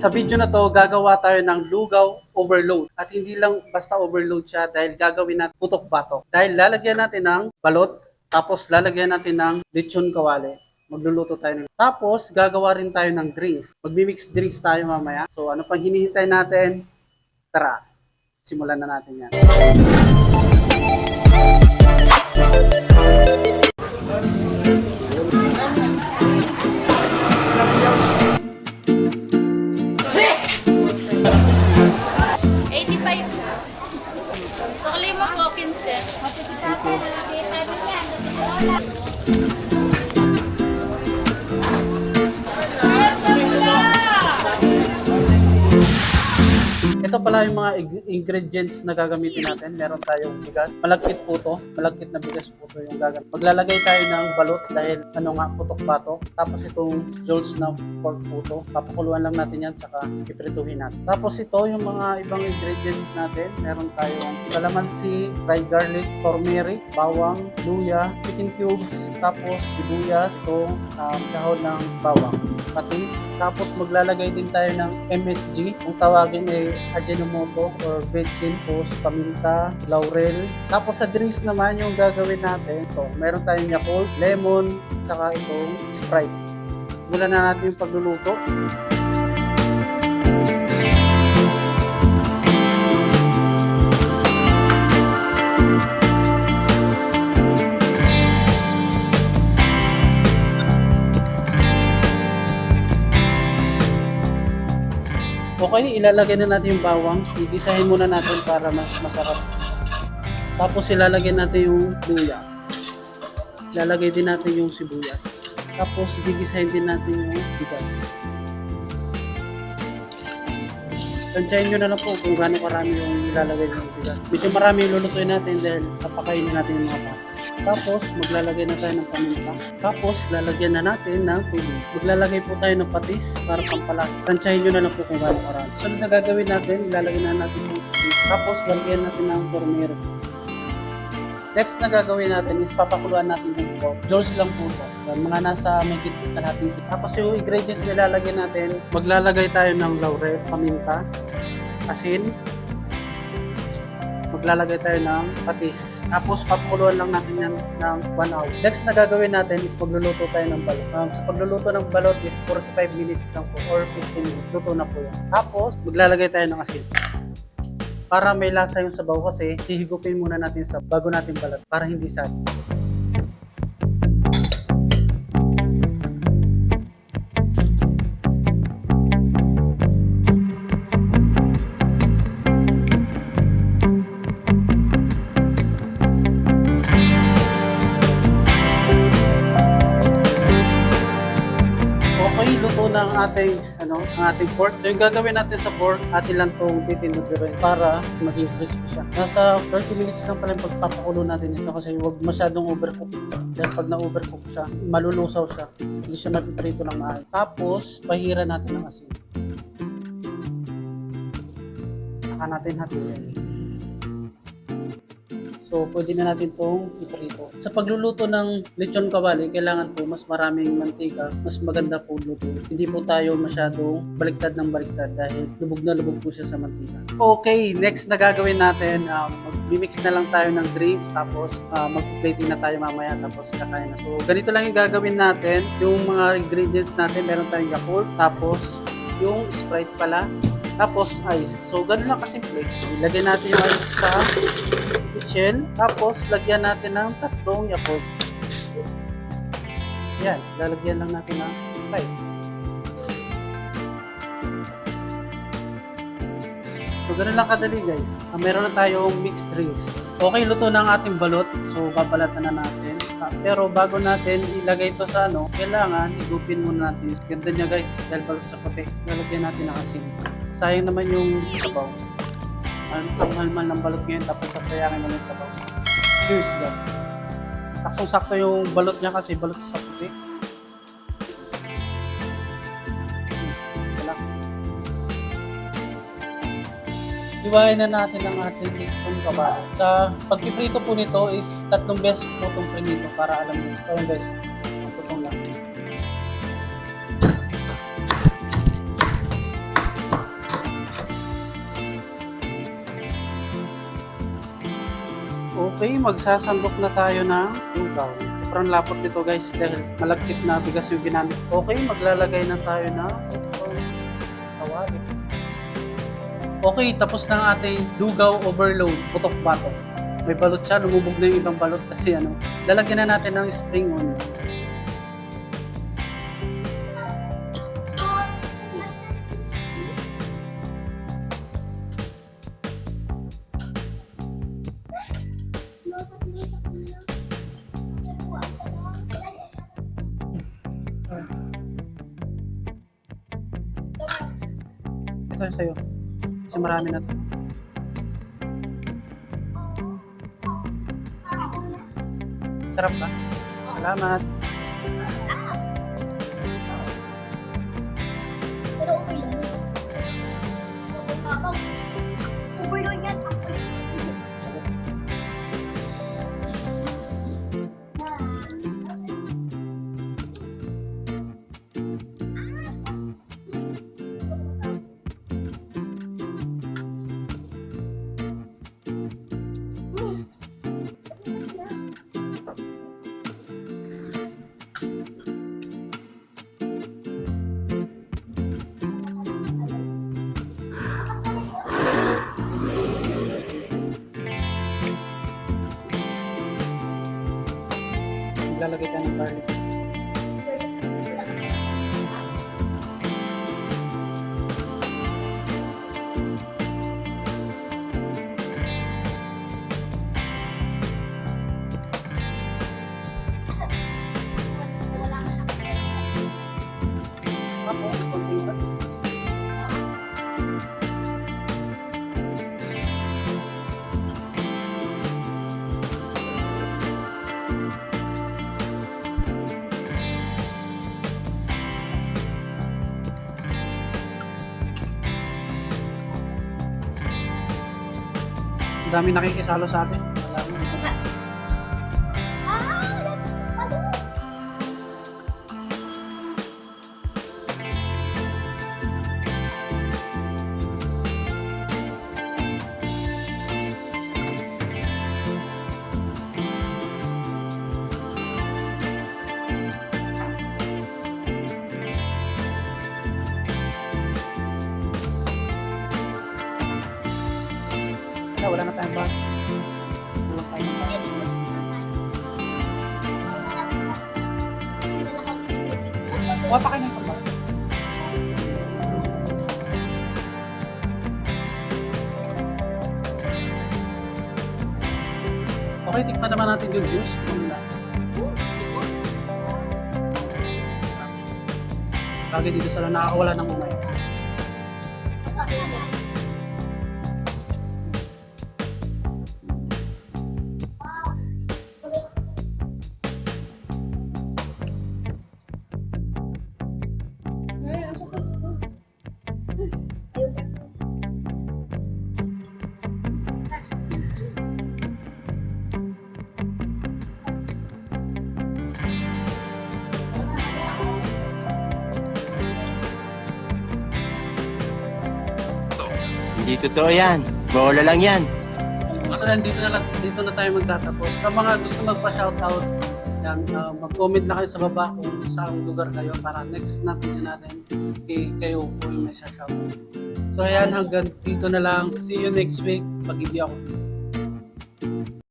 Sa video na to, gagawa tayo ng lugaw overload. At hindi lang basta overload siya dahil gagawin natin putok-batok. Dahil lalagyan natin ng balot, tapos lalagyan natin ng lechon kawali. Magluluto tayo. Tapos, gagawa rin tayo ng drinks. Magmi-mix drinks tayo mamaya. So, ano pang hinihintay natin? Tara, simulan na natin yan. Sukli mo po, 15. Ito pala yung mga ingredients na gagamitin natin. Meron tayong bigas. Malagkit po to. Malagkit na bigas po to yung gagamit. Maglalagay tayo ng balot dahil putok-batok. Tapos itong jolts na pork po to. Papakuluan lang natin yan tsaka iprituhin natin. Tapos ito yung mga ibang ingredients natin. Meron tayong kalamansi, fried garlic, turmeric, bawang, luya, chicken cubes, tapos sibuyas, itong dahon ng bawang, patis. Tapos maglalagay din tayo ng MSG. Kung tawagin ay Ajinomoto or Bechin, tapos paminta, laurel. Tapos sa drinks naman yung gagawin natin, ito, meron tayong Yakult, lemon, saka itong Sprite. Simulan na natin yung pagluluto. Okay, ilalagay na natin yung bawang. Igisahin muna natin para mas masarap. Tapos ilalagay natin yung luya. Ilalagay din natin yung sibuyas. Tapos gigisahin din natin yung bigas. Tansyahin nyo na lang po kung gaano karami yung ilalagay yung bigas. Medyo marami yung lulutuin natin dahil papakainin natin yung mga bata. Tapos, maglalagay na tayo ng paminta. Tapos, lalagyan na natin ng tubig. Maglalagay po tayo ng patis para pampalasa. Tansyahin nyo na lang po kung gaano karami. So, na gagawin natin, ilalagay na natin yung tubig. Tapos, lalagyan natin ng turmeric. Next na gagawin natin is papakuluan natin yung pork. Jolts lang po ito. Mga nasa may kalahating kit. Tapos, yung ingredients na ilalagay natin, maglalagay tayo ng laurel, paminta, asin, maglalagay tayo ng patis. Tapos papakuluan lang natin yan ng 1 hour. Next na gagawin natin is magluluto tayo ng balot. Sa pagluluto ng balot is 45 minutes lang po or 15 minutes. Luto na po yan. Tapos maglalagay tayo ng asin. Para may lasa yung sabaw kasi hihigupin muna natin sa bago natin balot para hindi sagi. Luto ng ating pork. So, yung gagawin natin sa pork, atin lang itong titinubirin para maging crispy siya. Nasa 30 minutes lang pala yung pagpapakulo natin ito kasi huwag masyadong overcook. Dahil pag na-overcook siya, malulusaw siya. Hindi siya mapiprito ng maayos. Tapos, pahira natin ng asin. Saka natin hatiin. So, pwede na natin itong iprito. Sa pagluluto ng lechon kawali, kailangan po mas maraming mantika, mas maganda po luto. Hindi po tayo masyadong baliktad ng baliktad dahil lubog na lubog po siya sa mantika. Okay, next na gagawin natin, mag-mix na lang tayo ng drinks, tapos mag-plating na tayo mamaya, tapos kakain na. So, ganito lang yung gagawin natin. Yung mga ingredients natin, meron tayong Yakult, tapos yung Sprite pala, tapos ice. So, ganun lang kasimple. Ilagay natin yung ice sa kitchen. Tapos, lagyan natin ng tatlong Yakult. Yan. Lalagyan lang natin ng Sprite. So, ganun lang kadali guys. Meron na tayong mixed drinks. Okay, luto na ang ating balot. So, babalatan na natin. Pero bago natin ilagay ito sa kailangan igupin muna natin. Ganda niya guys. Dahil balot sa puti. Lalagyan natin ng asin. Sayang naman yung sabaw. Ang halmal ng balot ngayon tapos sasayangin naman yung sabaw. Cheers guys. Saktong-sakto yung balot niya kasi balot sa puti. Iwain na natin ang ating lechon kawali. Sa pagpiprito po nito is 3 beses po itong prinito para alam nyo. Ayun guys, ang tutong lang. Okay, magsasandok na tayo ng lugaw. Sobrang lapot nito guys dahil malagkit na bigas yung ginamit. Okay, maglalagay na tayo ng kawali. Okay, tapos na ang ating lugaw overload, putok bato. May balot siya, lumubog na yung ibang balot kasi lalagyan na natin ng spring onion. Ito yung sa'yo. Kasi marami na to. Sarap ba? Salamat. Pero okay lang. Overload yan. Maglalagay tayo ng garlic. Tapos, konting ba? Ang dami nakikisalo sa atin. Wala mo. Wala na tayong bus. Wala tayong bus. Kuha pa kayo ng kabas. Okay, tikman naman natin yung juice. Yung lasa. Lagi dito sila nakakawala ng umay. Hindi totoo yan. Bola lang yan. So dito na tayo magtatapos. Sa mga gusto magpa-shoutout, yan, mag-comment na kayo sa baba kung saan lugar kayo para next na video natin kayo po yung may shoutout. So ayan, hanggang dito na lang. See you next week pag hindi ako busy.